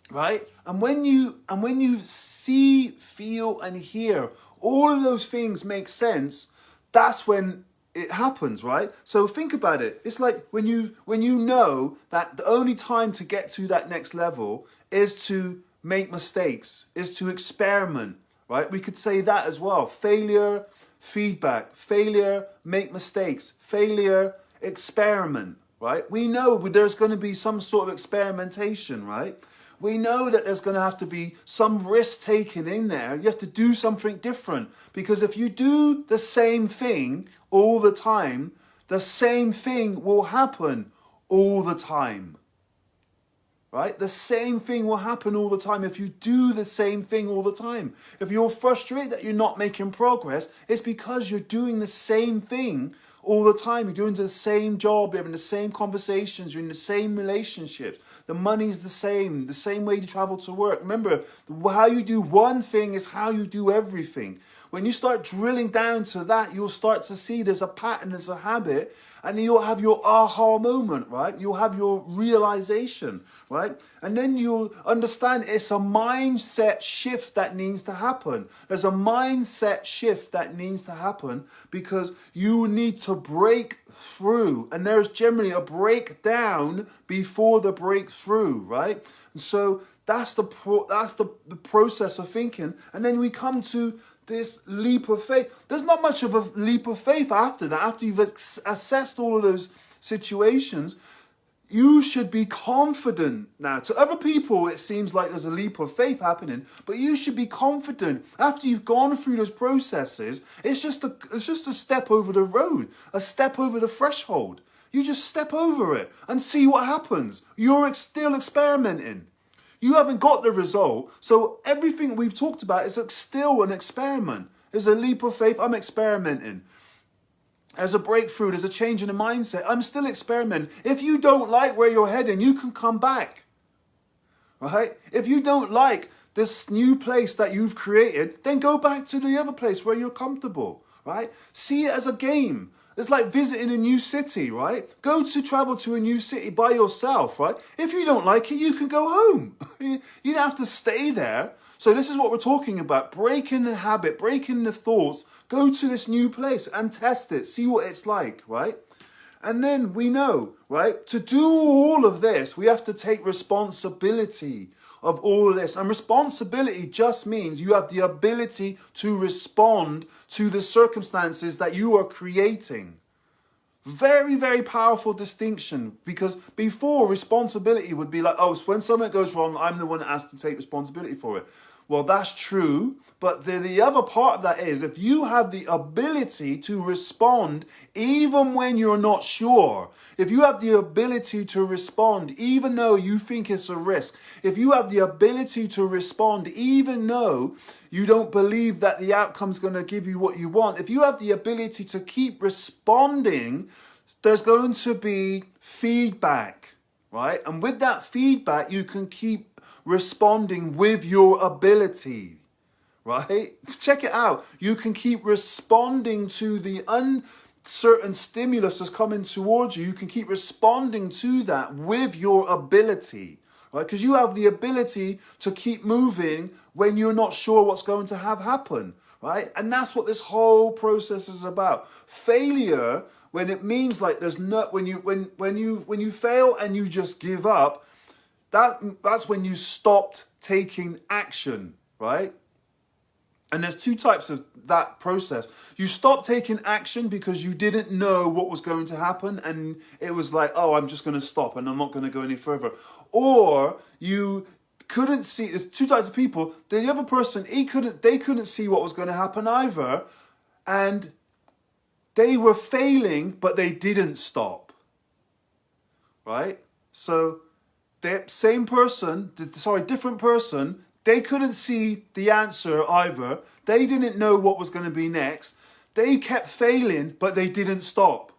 Right? And when you see, feel, and hear all of those things make sense, that's when it happens, right? So think about it. It's like when you know that the only time to get to that next level is to make mistakes, is to experiment, right? We could say that as well. Failure, feedback, failure, make mistakes, failure, experiment, right? We know there's going to be some sort of experimentation, right? We know that there's going to have to be some risk taken in there. You have to do something different, because if you do the same thing all the time, the same thing will happen all the time. Right? The same thing will happen all the time if you do the same thing all the time. If you're frustrated that you're not making progress, it's because you're doing the same thing all the time. You're doing the same job, you're having the same conversations, you're in the same relationships. The money's the same way you travel to work. Remember, how you do one thing is how you do everything. When you start drilling down to that, you'll start to see there's a pattern, there's a habit, and then you'll have your aha moment, right? You'll have your realization, right? And then you'll understand it's a mindset shift that needs to happen. There's a mindset shift that needs to happen because you need to break through. And there's generally a breakdown before the breakthrough, right? And so that's the process of thinking. And then we come to this leap of faith. There's not much of a leap of faith after that. After you've assessed all of those situations, you should be confident now. To other people, it seems like there's a leap of faith happening, but you should be confident. After you've gone through those processes, it's just a step over the road, a step over the threshold. You just step over it and see what happens. You're still experimenting. You haven't got the result, so everything we've talked about is still an experiment. There's a leap of faith. I'm experimenting. There's a breakthrough. There's a change in the mindset. I'm still experimenting. If you don't like where you're heading, you can come back. Right? If you don't like this new place that you've created, then go back to the other place where you're comfortable. Right? See it as a game. It's like visiting a new city, right? Travel to a new city by yourself, right? If you don't like it, you can go home. You don't have to stay there. So this is what we're talking about. Breaking the habit, breaking the thoughts. Go to this new place and test it. See what it's like, right? And then we know, right? To do all of this, we have to take responsibility of all of this. And responsibility just means you have the ability to respond to the circumstances that you are creating. Very, very powerful distinction, because before, responsibility would be like, oh, when something goes wrong, I'm the one that has to take responsibility for it. Well, that's true, but the other part of that is if you have the ability to respond even when you're not sure, if you have the ability to respond even though you think it's a risk, if you have the ability to respond even though you don't believe that the outcome's going to give you what you want, if you have the ability to keep responding, there's going to be feedback, right? And with that feedback, you can keep responding with your ability, right? Check it out. You can keep responding to the uncertain stimulus that's coming towards you. You can keep responding to that with your ability, right? Because you have the ability to keep moving when you're not sure what's going to have happen, right? And that's what this whole process is about. Failure, when it means like there's no, when you fail and you just give up, that's when you stopped taking action, right? And there's two types of that process. You stopped taking action because you didn't know what was going to happen, and it was like, oh, I'm just going to stop and I'm not going to go any further. Or you couldn't see. There's two types of people. The other person, they couldn't see what was going to happen either, and they were failing, but they didn't stop, right? So different person, they couldn't see the answer either. They didn't know what was going to be next. They kept failing, but they didn't stop.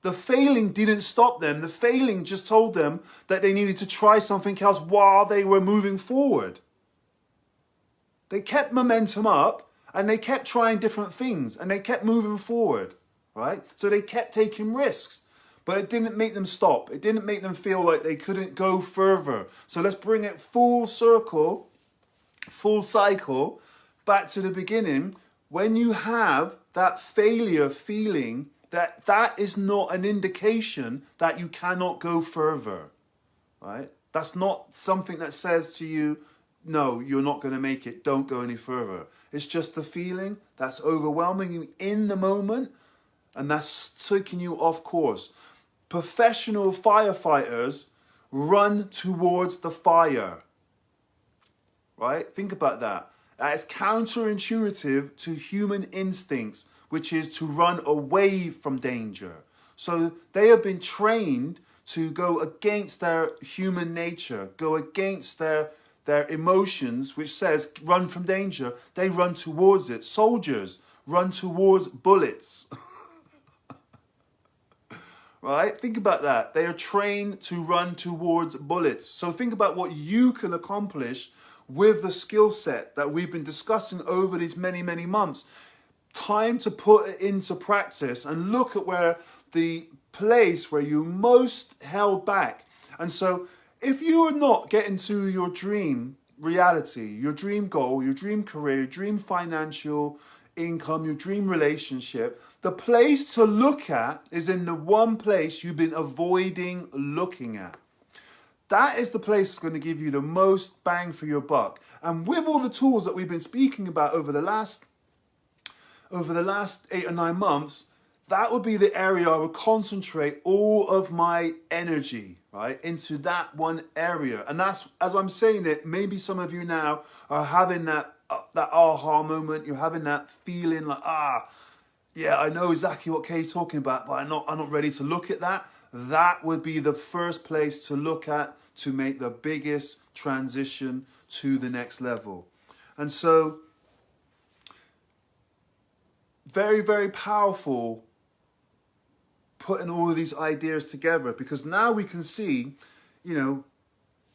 The failing didn't stop them. The failing just told them that they needed to try something else while they were moving forward. They kept momentum up and they kept trying different things and they kept moving forward, right? So they kept taking risks. But it didn't make them stop. It didn't make them feel like they couldn't go further. So let's bring it full circle, full cycle, back to the beginning. When you have that failure feeling, that is not an indication that you cannot go further, right? That's not something that says to you, no, you're not going to make it. Don't go any further. It's just the feeling that's overwhelming you in the moment, and that's taking you off course. Professional firefighters run towards the fire, right? Think about that. It's counterintuitive to human instincts, which is to run away from danger. So they have been trained to go against their human nature, go against their emotions, which says run from danger. They run towards it. Soldiers run towards bullets. Right? Think about that. They are trained to run towards bullets. So think about what you can accomplish with the skill set that we've been discussing over these many, many months. Time to put it into practice and look at where the place where you most held back. And so if you are not getting to your dream reality, your dream goal, your dream career, your dream financial income, your dream relationship, the place to look at is in the one place you've been avoiding looking at. That is the place that's going to give you the most bang for your buck. And with all the tools that we've been speaking about over the last 8 or 9 months, that would be the area I would concentrate all of my energy, right, into that one area. And that's, as I'm saying it, maybe some of you now are having that aha moment. You're having that feeling like, yeah, I know exactly what Kay's talking about, but I'm not ready to look at that. That would be the first place to look at to make the biggest transition to the next level. And so very, very powerful putting all of these ideas together, because now we can see, you know,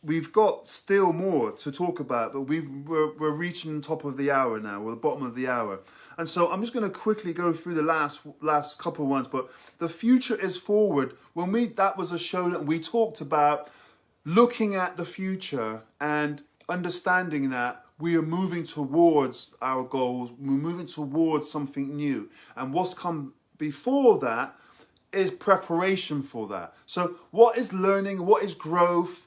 we've got still more to talk about, but we're reaching the top of the hour now, or the bottom of the hour. And so I'm just going to quickly go through the last couple of ones. But the future is forward. That was a show that we talked about looking at the future and understanding that we are moving towards our goals. We're moving towards something new. And what's come before that is preparation for that. So what is learning? What is growth?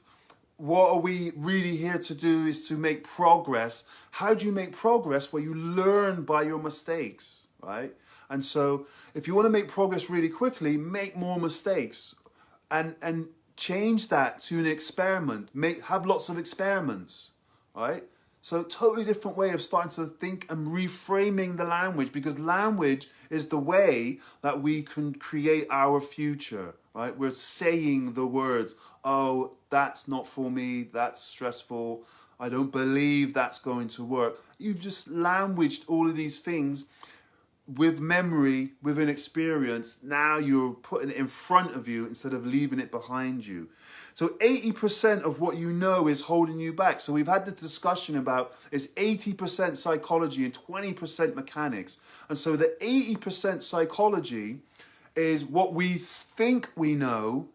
What are we really here to do is to make progress. How do you make progress? Well, you learn by your mistakes, right? And so if you want to make progress really quickly, make more mistakes and change that to an experiment. Have lots of experiments, right? So totally different way of starting to think and reframing the language, because language is the way that we can create our future, right? We're saying the words, oh, that's not for me, that's stressful, I don't believe that's going to work. You've just languaged all of these things with memory, with an experience. Now you're putting it in front of you instead of leaving it behind you. So 80% of what you know is holding you back. So we've had the discussion about is 80% psychology and 20% mechanics. And so the 80% psychology is what we think we know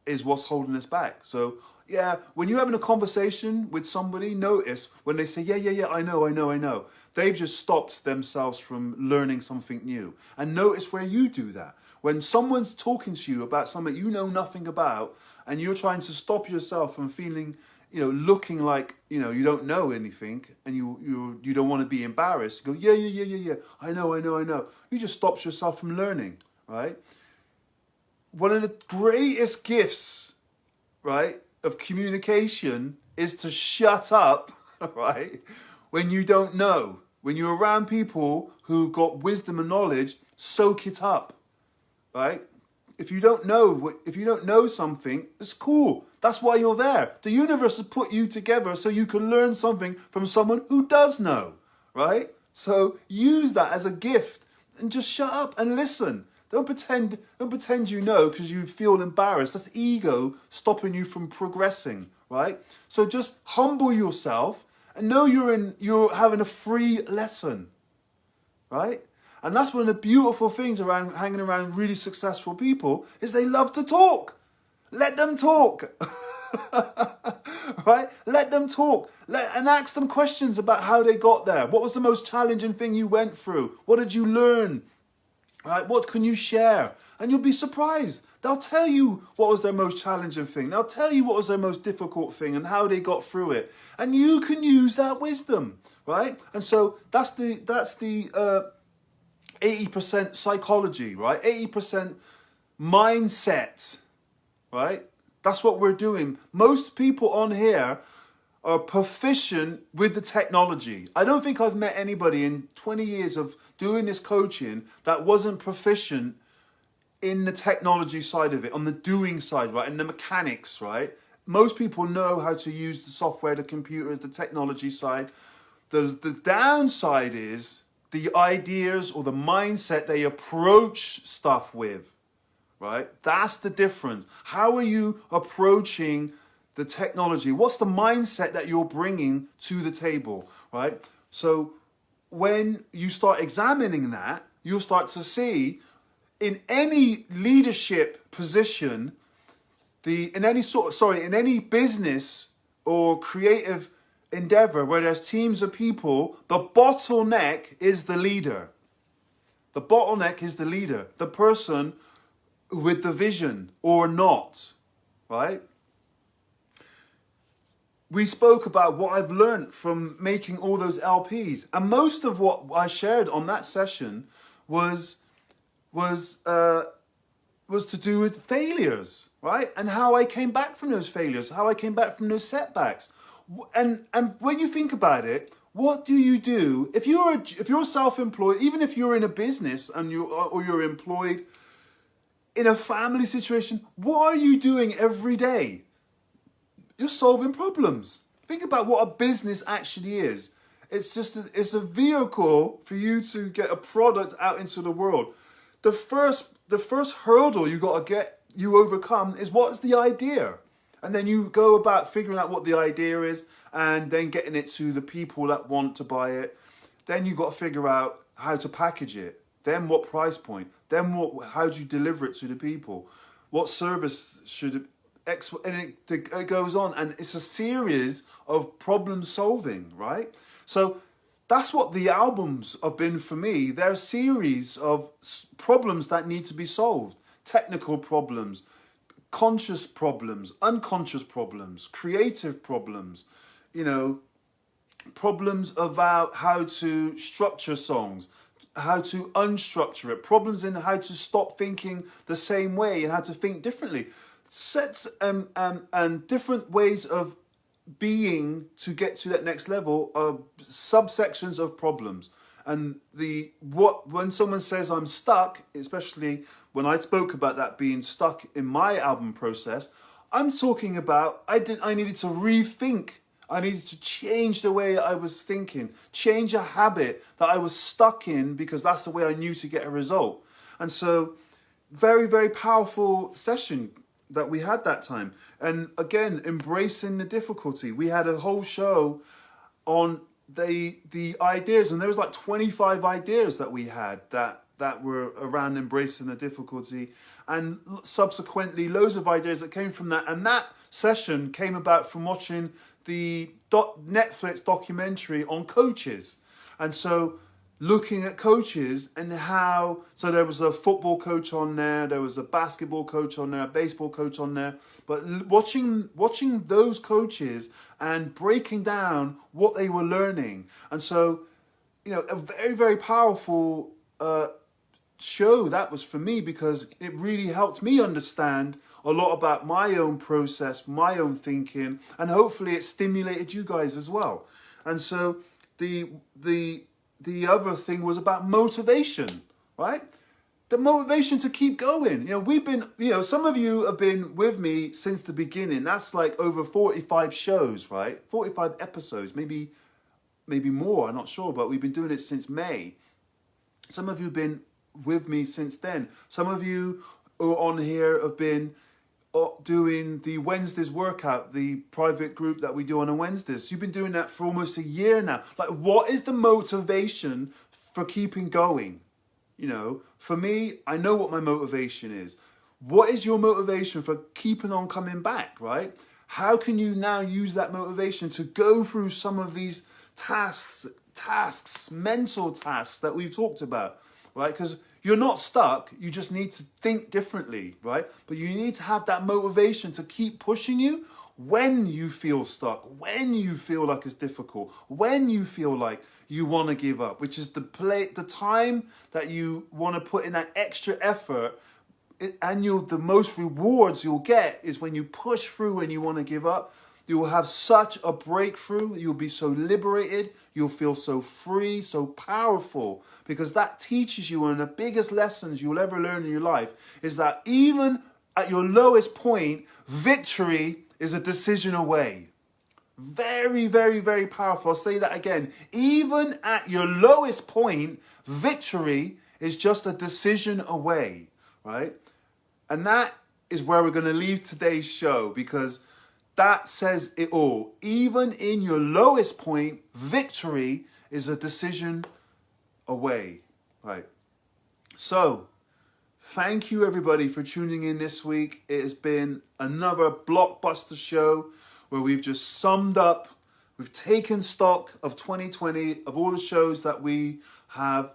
is what's holding us back. So yeah, when you're having a conversation with somebody, notice when they say, yeah, I know. They've just stopped themselves from learning something new. And notice where you do that. When someone's talking to you about something you know nothing about, and you're trying to stop yourself from feeling, looking like, you don't know anything, and you don't want to be embarrassed. You go, yeah, I know. You just stopped yourself from learning, right? One of the greatest gifts, right, of communication is to shut up, right, when you don't know. When you're around people who got wisdom and knowledge, soak it up, right? If you don't know something, it's cool. That's why you're there. The universe has put you together so you can learn something from someone who does know, right? So use that as a gift and just shut up and listen. Don't pretend you know because you feel embarrassed. That's the ego stopping you from progressing, right? So just humble yourself and know you're having a free lesson, right? And that's one of the beautiful things around hanging around really successful people is they love to talk. Let them talk, right? Let them talk and ask them questions about how they got there. What was the most challenging thing you went through? What did you learn? Right, what can you share? And you'll be surprised. They'll tell you what was their most challenging thing. They'll tell you what was their most difficult thing and how they got through it. And you can use that wisdom, right? And so that's the 80% psychology, right? 80% mindset, right? That's what we're doing. Most people on here are proficient with the technology. I don't think I've met anybody in 20 years of doing this coaching that wasn't proficient in the technology side of it, on the doing side, right? And the mechanics, right? Most people know how to use the software, the computers, the technology side. The downside is the ideas or the mindset they approach stuff with, right? That's the difference. How are you approaching the technology? What's the mindset that you're bringing to the table, right? So when you start examining that, you'll start to see in any leadership position, in any business or creative endeavor where there's teams of people, the bottleneck is the leader. The bottleneck is the leader, the person with the vision or not, right? We spoke about what I've learned from making all those LPs. And most of what I shared on that session was to do with failures, right? And how I came back from those failures, how I came back from those setbacks. And when you think about it, what do you do if you're self-employed, even if you're in a business and you're employed in a family situation? What are you doing every day? You're solving problems. Think about what a business actually is. It's just it's a vehicle for you to get a product out into the world. The first hurdle you overcome is, what's the idea? And then you go about figuring out what the idea is and then getting it to the people that want to buy it. Then you got to figure out how to package it. Then what price point? Then how do you deliver it to the people? What service should it, and it goes on, and it's a series of problem solving, right? So that's what the albums have been for me. They're a series of problems that need to be solved. Technical problems, conscious problems, unconscious problems, creative problems, problems about how to structure songs, how to unstructure it, problems in how to stop thinking the same way and how to think differently. Sets and different ways of being to get to that next level are subsections of problems. And when someone says I'm stuck, especially when I spoke about that being stuck in my album process, I'm talking about I needed to rethink. I needed to change the way I was thinking, change a habit that I was stuck in because that's the way I knew to get a result. And so very, very powerful session that we had that time. And again, embracing the difficulty. We had a whole show on the ideas, and there was like 25 ideas that we had that were around embracing the difficulty, and subsequently loads of ideas that came from that. And that session came about from watching the Netflix documentary on coaches. And so looking at coaches and so there was a football coach on there was a basketball coach on there, a baseball coach on there, but watching those coaches and breaking down what they were learning. And so, a very, very powerful show that was for me, because it really helped me understand a lot about my own process, my own thinking, and hopefully it stimulated you guys as well. And so the other thing was about motivation, right? The motivation to keep going. We've been, some of you have been with me since the beginning. That's like over 45 shows, right? 45 episodes, maybe more, I'm not sure, but we've been doing it since May. Some of you have been with me since then. Some of you who are on here have been doing the Wednesdays workout, the private group that we do on a Wednesdays. You've been doing that for almost a year now. Like, what is the motivation for keeping going? For me, I know what my motivation is. What is your motivation for keeping on coming back, right? How can you now use that motivation to go through some of these tasks, mental tasks that we've talked about, right? Because you're not stuck, you just need to think differently, right? But you need to have that motivation to keep pushing you when you feel stuck, when you feel like it's difficult, when you feel like you want to give up, which is the time that you want to put in that extra effort. And the most rewards you'll get is when you push through and you want to give up. You will have such a breakthrough. You'll be so liberated. You'll feel so free, so powerful, because that teaches you one of the biggest lessons you'll ever learn in your life is that even at your lowest point, victory is a decision away. Very, very, very powerful. I'll say that again. Even at your lowest point, victory is just a decision away, right? And that is where we're going to leave today's show, because that says it all. Even in your lowest point, victory is a decision away, right? So, thank you everybody for tuning in this week. It has been another blockbuster show where we've just summed up, we've taken stock of 2020, of all the shows that we have,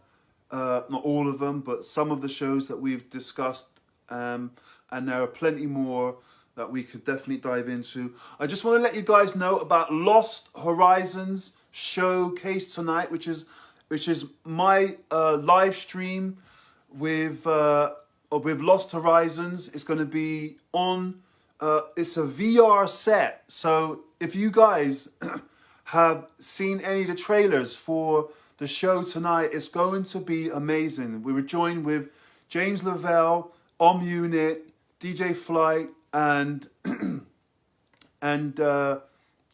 not all of them, but some of the shows that we've discussed, and there are plenty more that we could definitely dive into. I just want to let you guys know about Lost Horizons showcase tonight, which is my live stream with Lost Horizons. It's going to be on. It's a VR set. So if you guys have seen any of the trailers for the show tonight, it's going to be amazing. We were joined with James Lavelle, Unit, DJ Flight, and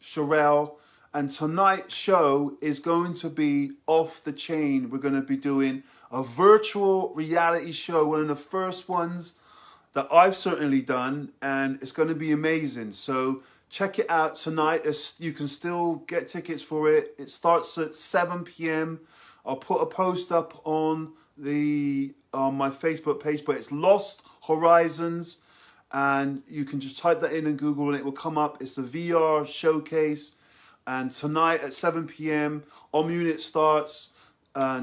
Sherelle, And tonight's show is going to be off the chain. We're going to be doing a virtual reality show, one of the first ones that I've certainly done, and it's going to be amazing. So check it out tonight. You can still get tickets for it. It starts at 7 p.m. I'll put a post up on my Facebook page, but it's Lost Horizons, and you can just type that in Google and it will come up. It's a VR showcase, and tonight at 7 p.m. Unit starts,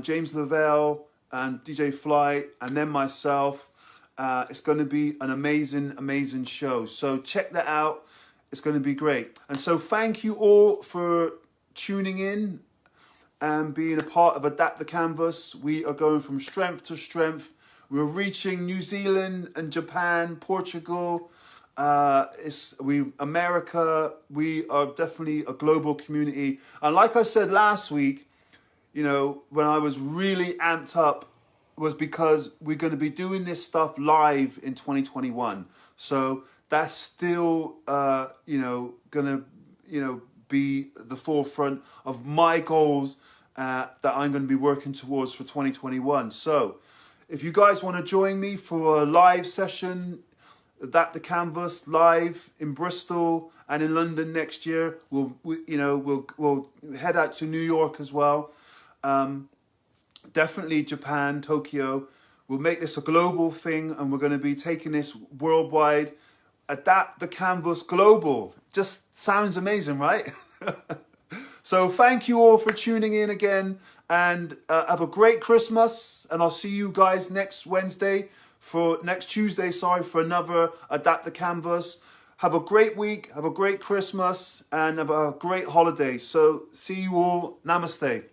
James Lavelle and DJ Flight, and then myself. It's going to be an amazing show. So check that out. It's going to be great. And so thank you all for tuning in and being a part of Adapt the Canvas. We are going from strength to strength. We're reaching New Zealand and Japan, Portugal, America. We are definitely a global community. And like I said last week, you know, when I was really amped up, was because we're going to be doing this stuff live in 2021. So that's still, going to, be the forefront of my goals that I'm going to be working towards for 2021. So if you guys want to join me for a live session, Adapt the Canvas live in Bristol and in London next year, we'll head out to New York as well. Definitely Japan, Tokyo. We'll make this a global thing, and we're going to be taking this worldwide. Adapt the Canvas Global. Just sounds amazing, right? So thank you all for tuning in again, and have a great Christmas, and I'll see you guys next Tuesday, for another Adapt the Canvas. Have a great week, have a great Christmas, and have a great holiday. So see you all. Namaste.